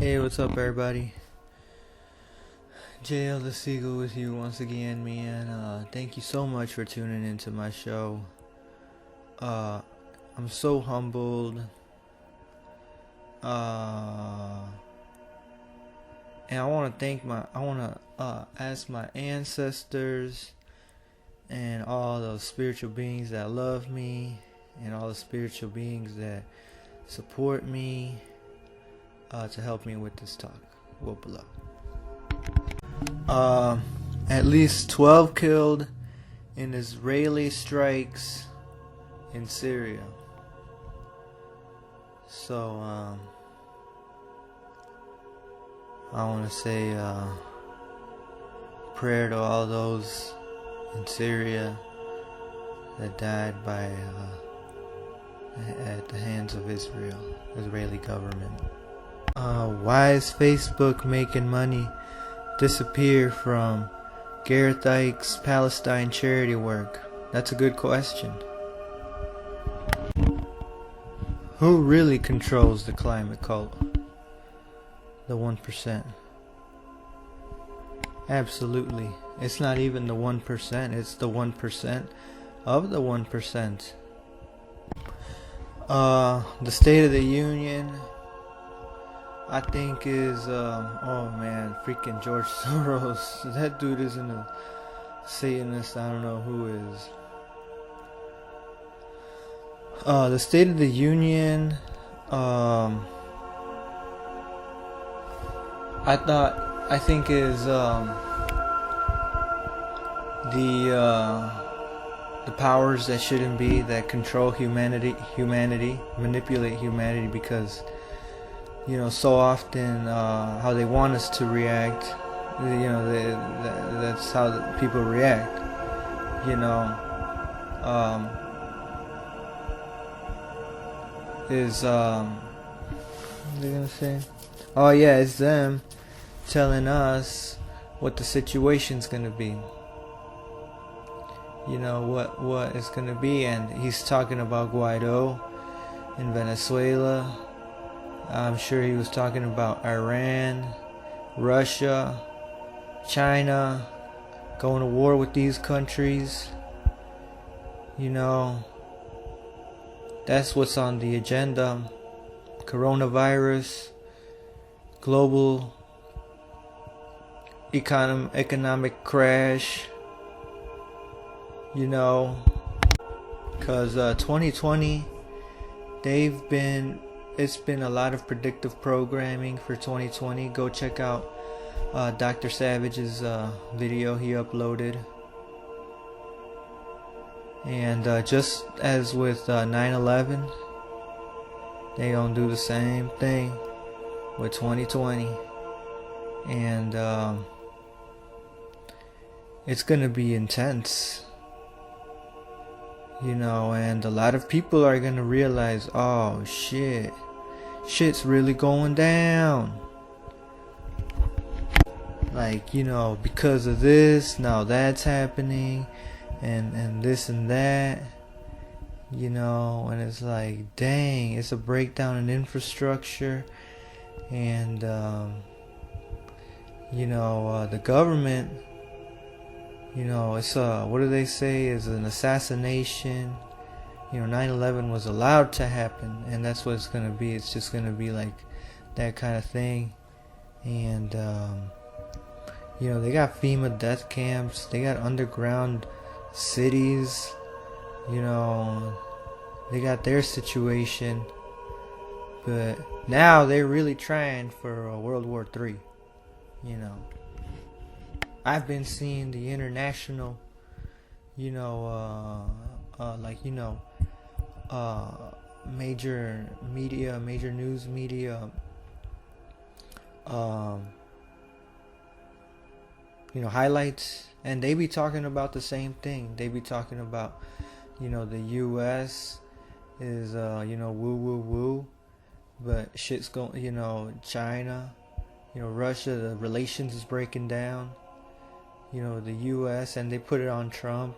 Hey, what's up, everybody? JL the Seagull with you once again, man. Thank you so much for tuning into my show. I'm so humbled. And I want to ask my ancestors and all those spiritual beings that love me and all the spiritual beings that support me to help me with this talk. Well, below. At least 12 killed in Israeli strikes in Syria. So, I want to say prayer to all those in Syria that died at the hands of Israeli government. Why is Facebook making money disappear from Gareth Ike's Palestine charity work? That's a good question. Who really controls the climate cult? The 1%. Absolutely. It's not even the 1%, it's the 1% of the 1%. The State of the Union, I think is, oh man, freaking George Soros. That dude isn't a Satanist, I don't know who is. The State of the Union, I think is, the powers that shouldn't be, that control humanity, manipulate humanity, because so often how they want us to react, that's how the people react. Is what are they gonna say? Oh yeah, it's them telling us what the situation's gonna be. What it's gonna be, and he's talking about Guaido in Venezuela. I'm sure he was talking about Iran, Russia, China, going to war with these countries. That's what's on the agenda. Coronavirus, global economic crash. Because 2020, it's been a lot of predictive programming for 2020. Go check out Dr. Savage's video he uploaded. And just as with 9/11, they gonna do the same thing with 2020. And it's gonna be intense. And a lot of people are gonna realize, oh shit's really going down. Because of this, now that's happening, and this and that, and it's like, dang, it's a breakdown in infrastructure, and the government, it's what do they say, is an assassination. 9/11 was allowed to happen, and that's what it's gonna be. It's just gonna be like that kind of thing. And they got FEMA death camps, they got underground cities, they got their situation. But now they're really trying for World War III. I've been seeing the international, major news media, highlights, and they be talking about the same thing. They be talking about, the U.S. is, woo woo woo, but shit's going, China, Russia, the relations is breaking down. The U.S., and they put it on Trump,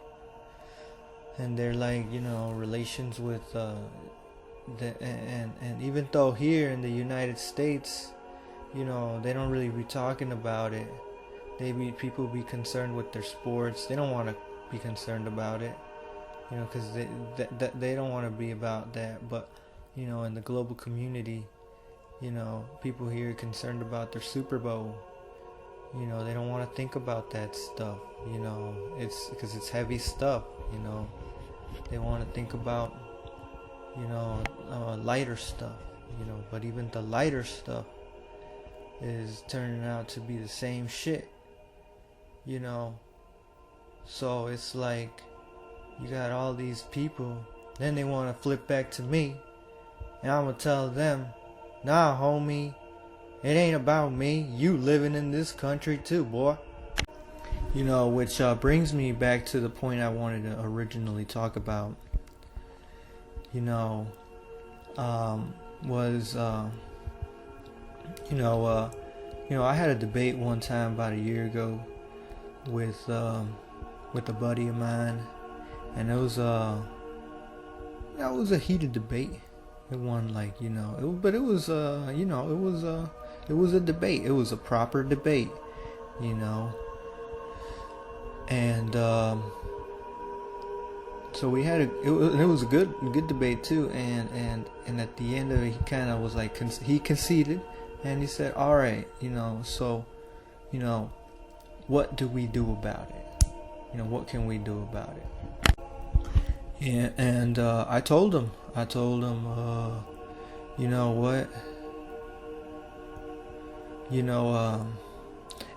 and they're like, relations with and even though here in the United States, they don't really be talking about it. People be concerned with their sports. They don't want to be concerned about it, because they don't want to be about that. But in the global community, people here are concerned about their Super Bowl. They don't want to think about that stuff. It's because it's heavy stuff. They want to think about lighter stuff. But even the lighter stuff is turning out to be the same shit. So it's like you got all these people, then they want to flip back to me, and I'm gonna tell them, nah, homie, it ain't about me. You living in this country too, boy. Which brings me back to the point I wanted to originally talk about. I had a debate one time about a year ago with a buddy of mine, and it was a heated debate. It wasn't like but it was it was a debate. It was a proper debate, and so we had it was a good debate too, and at the end of it, he kind of was like he conceded, and he said, all right, so what do we do about it? What can we do about it? And I told him, you know what,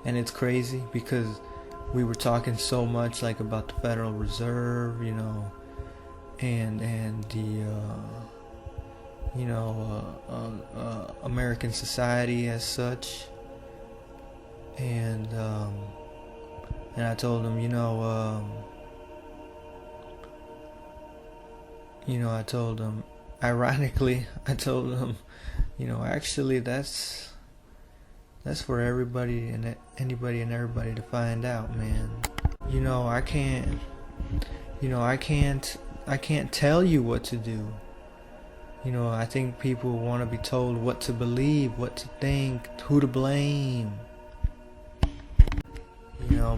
and it's crazy because we were talking so much like about the Federal Reserve, and the American society as such, and I told him, I told him, ironically, actually that's for everybody and anybody and everybody to find out, man. I can't tell you what to do. I think people want to be told what to believe, what to think, who to blame.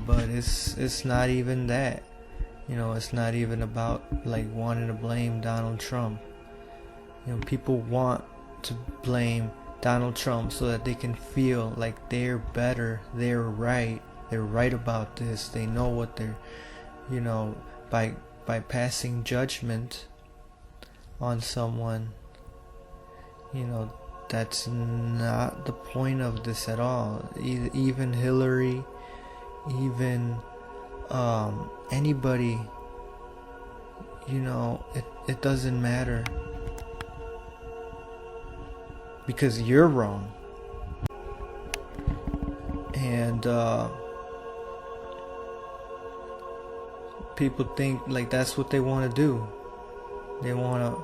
But it's not even that. It's not even about like wanting to blame Donald Trump. People want to blame Donald Trump so that they can feel like they're better, they're right about this, they know what they're, by passing judgment on someone. That's not the point of this at all. Even Hillary, even anybody, it doesn't matter, because you're wrong. And people think like that's what they want to do. They want to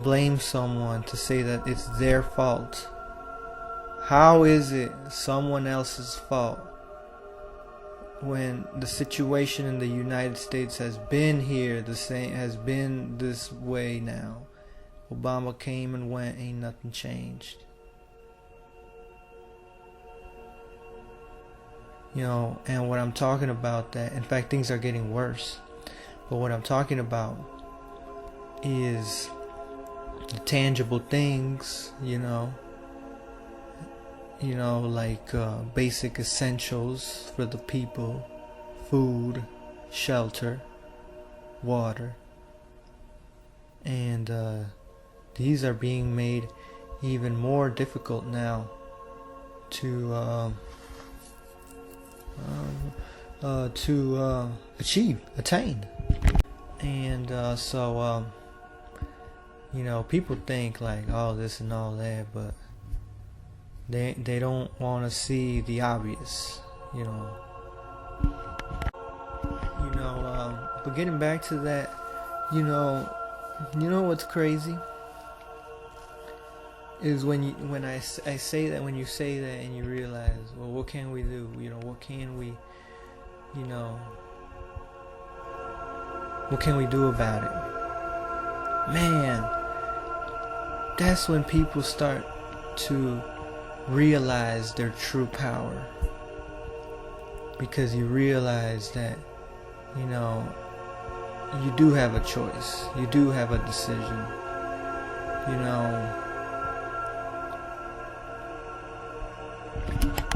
blame someone to say that it's their fault. How is it someone else's fault when the situation in the United States has been here the same, has been this way now? Obama came and went, ain't nothing changed. And what I'm talking about, that in fact things are getting worse, but what I'm talking about is the tangible things, like basic essentials for the people: food, shelter, water. And these are being made even more difficult now to attain. And so people think like, oh, this and all that, but they don't want to see the obvious. But getting back to that, what's crazy is when I say that, when you say that and you realize, well, what can we do? What can we do about it? Man, that's when people start to realize their true power, because you realize that, you know, you do have a choice, you do have a decision, you know.